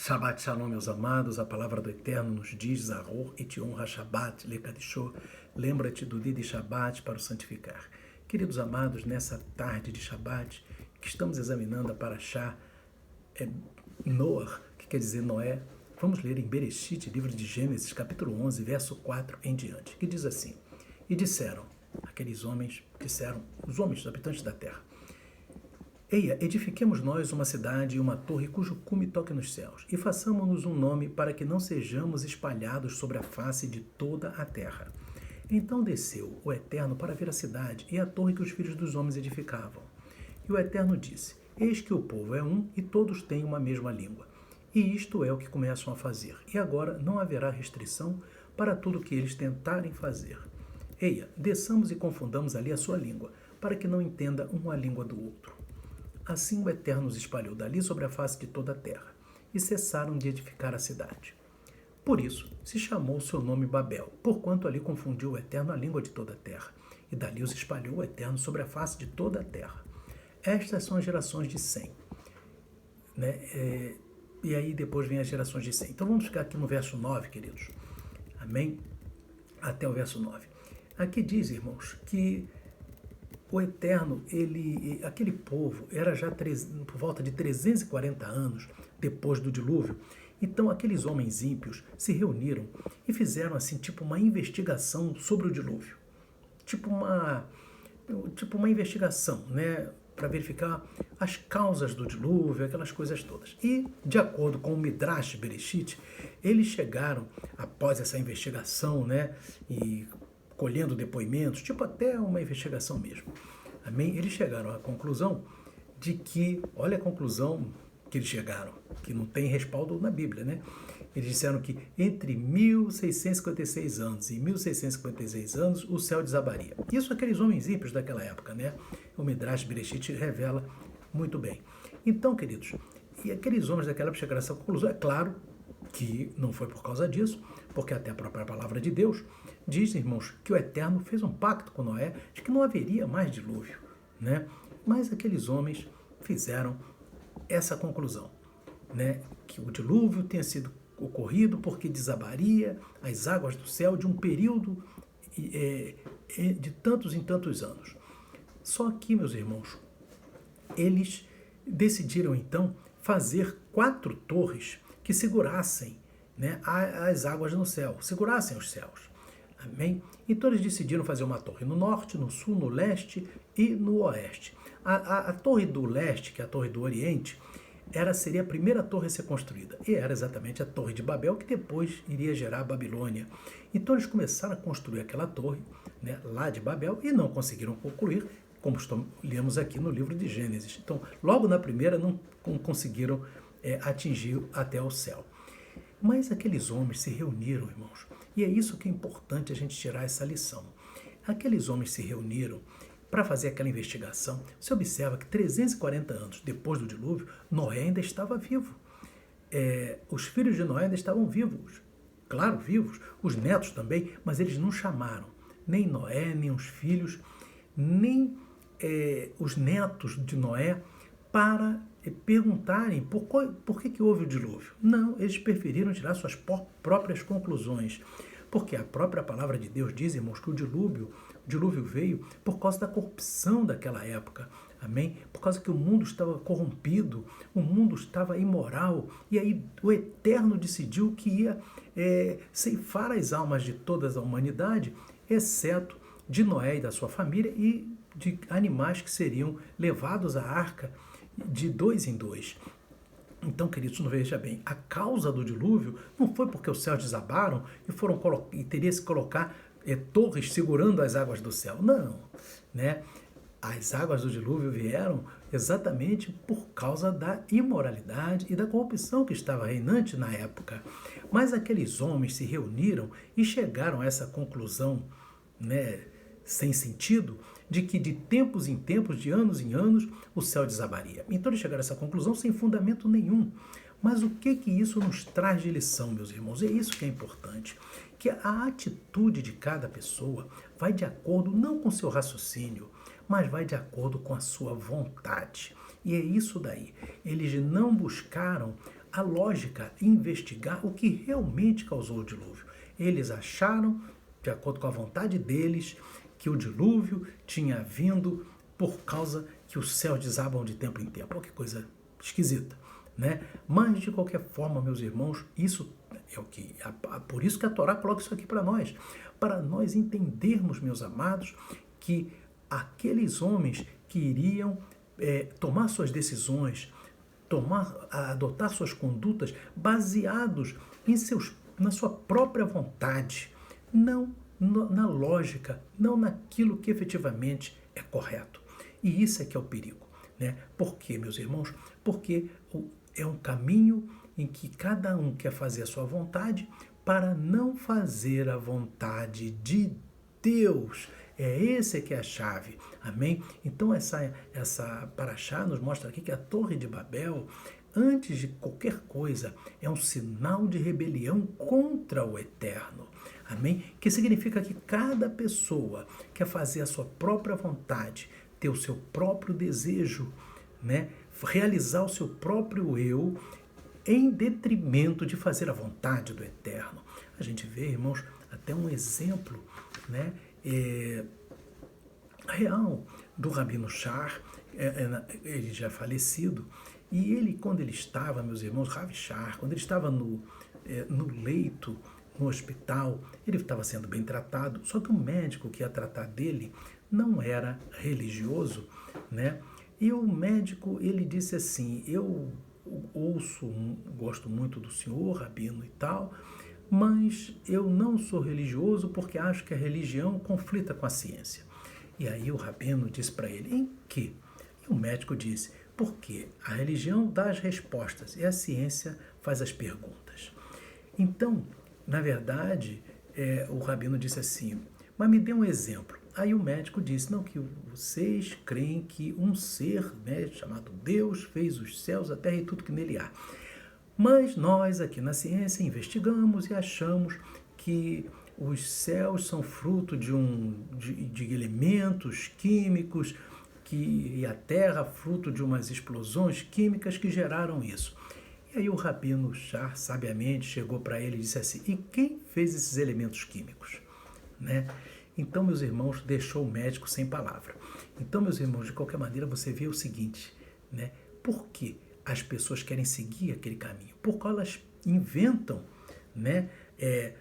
Shabbat Shalom, meus amados, a palavra do Eterno nos diz, Zahor et Yom HaShabbat Lekadishô, lembra-te do dia de Shabbat para o santificar. Queridos amados, nessa tarde de Shabbat, que estamos examinando a Parashá Noah, que quer dizer Noé, vamos ler em Bereshit, livro de Gênesis, capítulo 11, verso 4 em diante, que diz assim: E disseram, os homens, os habitantes da terra, Eia, edifiquemos nós uma cidade e uma torre cujo cume toque nos céus, e façamos-nos um nome para que não sejamos espalhados sobre a face de toda a terra. Então desceu o Eterno para ver a cidade e a torre que os filhos dos homens edificavam. E o Eterno disse: Eis que o povo é um e todos têm uma mesma língua. E isto é o que começam a fazer. E agora não haverá restrição para tudo o que eles tentarem fazer. Eia, desçamos e confundamos ali a sua língua, para que não entenda um a língua do outro. Assim o Eterno os espalhou dali sobre a face de toda a terra, e cessaram de edificar a cidade. Por isso se chamou o seu nome Babel, porquanto ali confundiu o Eterno a língua de toda a terra, e dali os espalhou o Eterno sobre a face de toda a terra. Estas são as gerações de Sem. E aí depois vem as gerações de Sem. Então vamos ficar aqui no verso 9, queridos. Amém? Até o verso 9. Aqui diz, irmãos, que o Eterno, aquele povo, era já por volta de 340 anos depois do dilúvio. Então, aqueles homens ímpios se reuniram e fizeram, assim, tipo uma investigação sobre o dilúvio. Tipo uma investigação, né? Para verificar as causas do dilúvio, aquelas coisas todas. E, de acordo com o Midrash Bereshit, eles chegaram, após essa investigação, né? E colhendo depoimentos, tipo até uma investigação mesmo. Amém? Eles chegaram à conclusão de que, olha a conclusão que eles chegaram, que não tem respaldo na Bíblia, né? Eles disseram que entre 1656 anos e 1656 anos o céu desabaria. Isso aqueles homens ímpios daquela época, né? O Midrash Bereshit revela muito bem. Então, queridos, e aqueles homens daquela época chegaram a essa conclusão. É claro que não foi por causa disso, porque até a própria palavra de Deus diz, irmãos, que o Eterno fez um pacto com Noé de que não haveria mais dilúvio, né? Mas aqueles homens fizeram essa conclusão, né? Que o dilúvio tenha sido ocorrido porque desabaria as águas do céu de um período de tantos em tantos anos. Só que, meus irmãos, eles decidiram então fazer 4 torres que segurassem, né, as águas no céu, segurassem os céus. Amém? Então eles decidiram fazer uma torre no norte, no sul, no leste e no oeste. A torre do leste, que é a torre do oriente, seria a primeira torre a ser construída. E era exatamente a torre de Babel, que depois iria gerar a Babilônia. Então eles começaram a construir aquela torre, né, lá de Babel, e não conseguiram concluir, como lemos aqui no livro de Gênesis. Então, logo na primeira, não conseguiram atingir até o céu. Mas aqueles homens se reuniram, irmãos, e é isso que é importante a gente tirar essa lição. Aqueles homens se reuniram para fazer aquela investigação. Você observa que 340 anos depois do dilúvio, Noé ainda estava vivo. Os filhos de Noé ainda estavam vivos, claro, vivos, os netos também, mas eles não chamaram nem Noé, nem os filhos, nem os netos de Noé para perguntarem por que houve o dilúvio. Não, eles preferiram tirar suas próprias conclusões, porque a própria palavra de Deus diz, irmãos, que o dilúvio veio por causa da corrupção daquela época, amém? Por causa que o mundo estava corrompido, o mundo estava imoral, e aí o Eterno decidiu que ia ceifar as almas de toda a humanidade, exceto de Noé e da sua família e de animais que seriam levados à arca de 2 em 2. Então, queridos, não veja bem, a causa do dilúvio não foi porque os céus desabaram e teria se colocar torres segurando as águas do céu. Não, né? As águas do dilúvio vieram exatamente por causa da imoralidade e da corrupção que estava reinante na época. Mas aqueles homens se reuniram e chegaram a essa conclusão, né, sem sentido, de que de tempos em tempos, de anos em anos, o céu desabaria. Então eles chegaram a essa conclusão sem fundamento nenhum. Mas o que isso nos traz de lição, meus irmãos? É isso que é importante. Que a atitude de cada pessoa vai de acordo não com seu raciocínio, mas vai de acordo com a sua vontade. E é isso daí. Eles não buscaram a lógica, investigar o que realmente causou o dilúvio. Eles acharam, de acordo com a vontade deles, que o dilúvio tinha vindo por causa que os céus desabam de tempo em tempo. Olha que coisa esquisita, né? Mas, de qualquer forma, meus irmãos, isso é o que, por isso que a Torá coloca isso aqui para nós entendermos, meus amados, que aqueles homens que iriam tomar suas decisões, adotar suas condutas baseados na sua própria vontade, não na lógica, não naquilo que efetivamente é correto. E isso é que é o perigo, né? Por quê, meus irmãos? Porque é um caminho em que cada um quer fazer a sua vontade para não fazer a vontade de Deus. Esse que é a chave, amém? Então essa paraxá nos mostra aqui que a Torre de Babel, antes de qualquer coisa, é um sinal de rebelião contra o Eterno, amém? Que significa que cada pessoa quer fazer a sua própria vontade, ter o seu próprio desejo, né? Realizar o seu próprio eu, em detrimento de fazer a vontade do Eterno. A gente vê, irmãos, até um exemplo, né, real do Rabino Shar, ele já falecido, e ele, quando ele estava, meus irmãos, Rav Shar, quando ele estava no leito, no hospital, ele estava sendo bem tratado, só que o médico que ia tratar dele não era religioso, né? E o médico, ele disse assim, eu gosto muito do senhor, rabino e tal, mas eu não sou religioso porque acho que a religião conflita com a ciência. E aí o rabino disse para ele, em que? E o médico disse, porque a religião dá as respostas e a ciência faz as perguntas. Então, na verdade, o rabino disse assim, mas me dê um exemplo. Aí o médico disse, não, que vocês creem que um ser, né, chamado Deus fez os céus, a terra e tudo que nele há. Mas nós aqui na ciência investigamos e achamos que os céus são fruto de elementos químicos e a terra fruto de umas explosões químicas que geraram isso. E aí o Rabino Shar, sabiamente, chegou para ele e disse assim, e quem fez esses elementos químicos? Né? Então, meus irmãos, deixou o médico sem palavra. Então, meus irmãos, de qualquer maneira, você vê o seguinte, né? Por que as pessoas querem seguir aquele caminho? Porque elas inventam, né,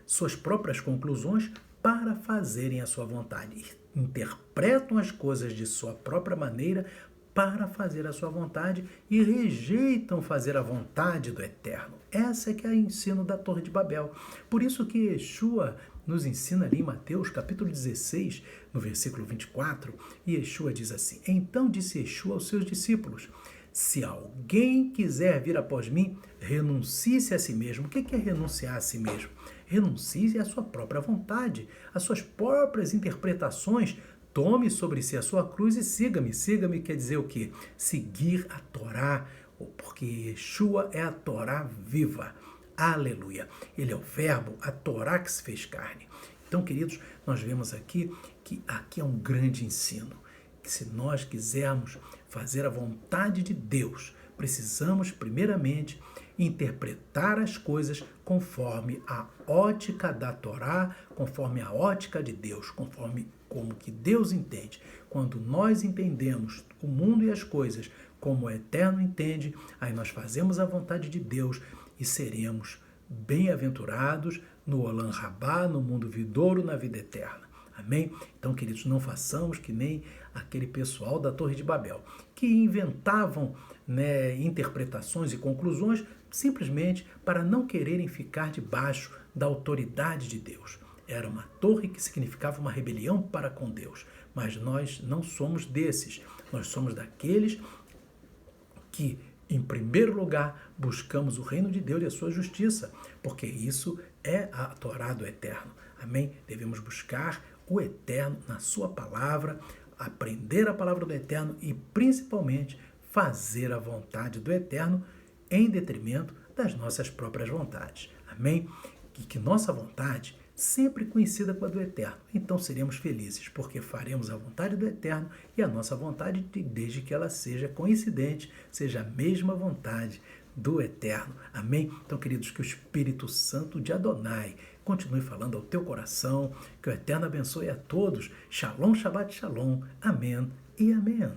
suas próprias conclusões para fazerem a sua vontade. Interpretam as coisas de sua própria maneira para fazer a sua vontade e rejeitam fazer a vontade do Eterno. Essa é que é o ensino da Torre de Babel. Por isso que Yeshua nos ensina ali em Mateus capítulo 16, no versículo 24, e Yeshua diz assim, então disse Yeshua aos seus discípulos, se alguém quiser vir após mim, renuncie-se a si mesmo. O que é renunciar a si mesmo? Renuncie à sua própria vontade, às suas próprias interpretações, tome sobre si a sua cruz e siga-me. Siga-me quer dizer o quê? Seguir a Torá, porque Yeshua é a Torá viva. Aleluia. Ele é o verbo, a Torá que se fez carne. Então, queridos, nós vemos aqui que aqui é um grande ensino. Que se nós quisermos fazer a vontade de Deus, precisamos, primeiramente, interpretar as coisas conforme a ótica da Torá, conforme a ótica de Deus, conforme como que Deus entende. Quando nós entendemos o mundo e as coisas como o Eterno entende, aí nós fazemos a vontade de Deus e seremos bem-aventurados no Olam Rabá, no mundo vidouro, na vida eterna. Amém? Então, queridos, não façamos que nem aquele pessoal da Torre de Babel, que inventavam, né, interpretações e conclusões simplesmente para não quererem ficar debaixo da autoridade de Deus. Era uma torre que significava uma rebelião para com Deus. Mas nós não somos desses. Nós somos daqueles que, em primeiro lugar, buscamos o reino de Deus e a sua justiça, porque isso é a Torá do Eterno. Amém? Devemos buscar o Eterno na sua palavra, aprender a palavra do Eterno e, principalmente, fazer a vontade do Eterno em detrimento das nossas próprias vontades. Amém? E que nossa vontade sempre coincida com a do Eterno. Então seremos felizes, porque faremos a vontade do Eterno e a nossa vontade, desde que ela seja coincidente, seja a mesma vontade do Eterno. Amém? Então, queridos, que o Espírito Santo de Adonai continue falando ao teu coração, que o Eterno abençoe a todos. Shalom, Shabbat Shalom. Amém e amém.